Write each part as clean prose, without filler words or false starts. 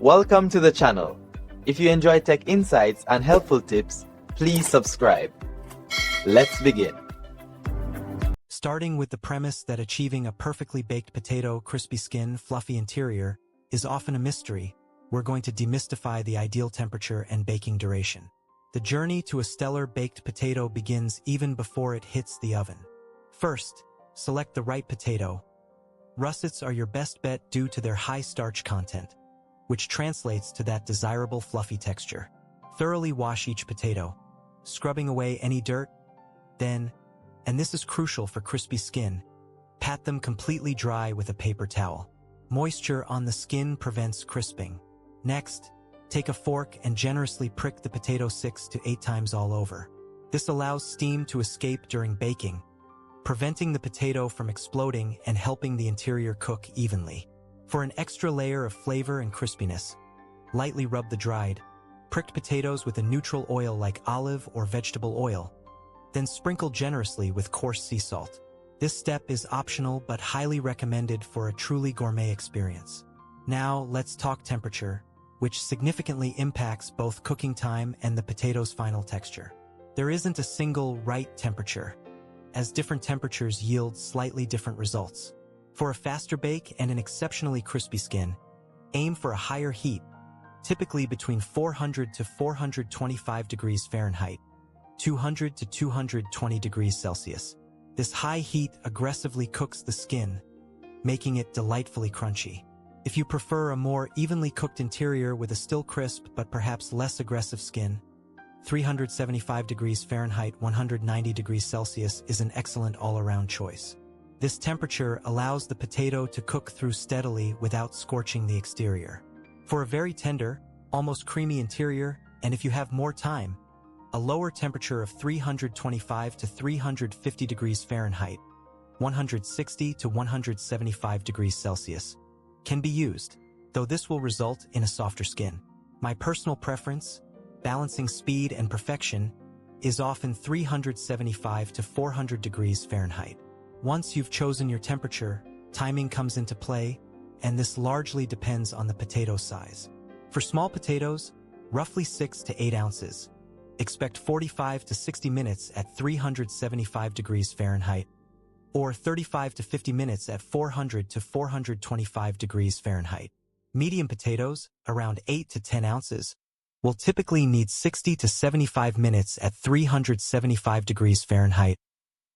Welcome to the channel. If you enjoy tech insights and helpful tips, please subscribe. Let's begin. Starting with the premise that achieving a perfectly baked potato, crispy skin, fluffy interior, is often a mystery, we're going to demystify the ideal temperature and baking duration. The journey to a stellar baked potato begins even before it hits the oven. First, select the right potato. Russets are your best bet due to their high starch content, which translates to that desirable fluffy texture. Thoroughly wash each potato, scrubbing away any dirt. Then, and this is crucial for crispy skin, pat them completely dry with a paper towel. Moisture on the skin prevents crisping. Next, take a fork and generously prick the potato 6 to 8 times all over. This allows steam to escape during baking, preventing the potato from exploding and helping the interior cook evenly. For an extra layer of flavor and crispiness, lightly rub the dried, pricked potatoes with a neutral oil like olive or vegetable oil, then sprinkle generously with coarse sea salt. This step is optional but highly recommended for a truly gourmet experience. Now let's talk temperature, which significantly impacts both cooking time and the potato's final texture. There isn't a single right temperature, as different temperatures yield slightly different results. For a faster bake and an exceptionally crispy skin, aim for a higher heat, typically between 400 to 425 degrees Fahrenheit, 200 to 220 degrees Celsius. This high heat aggressively cooks the skin, making it delightfully crunchy. If you prefer a more evenly cooked interior with a still crisp but perhaps less aggressive skin, 375 degrees Fahrenheit, 190 degrees Celsius is an excellent all-around choice. This temperature allows the potato to cook through steadily without scorching the exterior. For a very tender, almost creamy interior, and if you have more time, a lower temperature of 325 to 350 degrees Fahrenheit, 160 to 175 degrees Celsius, can be used, though this will result in a softer skin. My personal preference, balancing speed and perfection, is often 375 to 400 degrees Fahrenheit. Once you've chosen your temperature, timing comes into play, and this largely depends on the potato size. For small potatoes, roughly 6 to 8 ounces, expect 45 to 60 minutes at 375 degrees Fahrenheit, or 35 to 50 minutes at 400 to 425 degrees Fahrenheit. Medium potatoes, around 8 to 10 ounces, will typically need 60 to 75 minutes at 375 degrees Fahrenheit,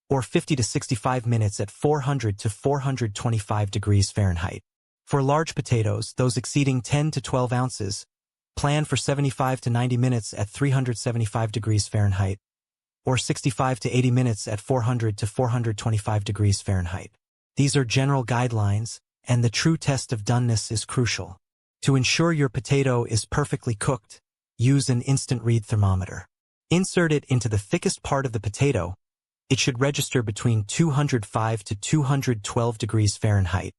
or 50 to 65 minutes at 400 to 425 degrees Fahrenheit. For large potatoes, those exceeding 10 to 12 ounces, plan for 75 to 90 minutes at 375 degrees Fahrenheit, or 65 to 80 minutes at 400 to 425 degrees Fahrenheit. These are general guidelines, and the true test of doneness is crucial. To ensure your potato is perfectly cooked, use an instant read thermometer. Insert it into the thickest part of the potato. It should register between 205 to 212 degrees Fahrenheit,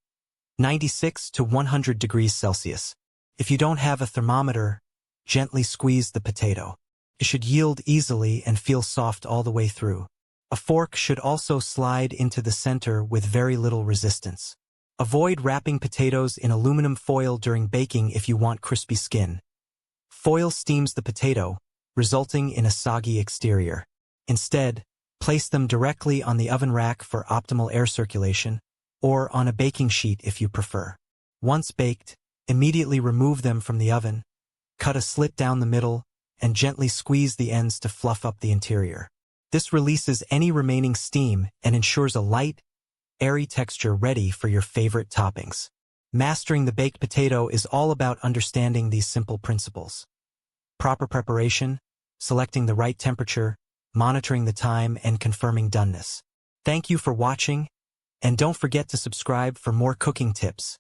96 to 100 degrees Celsius. If you don't have a thermometer, gently squeeze the potato. It should yield easily and feel soft all the way through. A fork should also slide into the center with very little resistance. Avoid wrapping potatoes in aluminum foil during baking if you want crispy skin. Foil steams the potato, resulting in a soggy exterior. Instead, place them directly on the oven rack for optimal air circulation, or on a baking sheet if you prefer. Once baked, immediately remove them from the oven, cut a slit down the middle, and gently squeeze the ends to fluff up the interior. This releases any remaining steam and ensures a light, airy texture ready for your favorite toppings. Mastering the baked potato is all about understanding these simple principles. Proper preparation, selecting the right temperature, monitoring the time, and confirming doneness. Thank you for watching, and don't forget to subscribe for more cooking tips.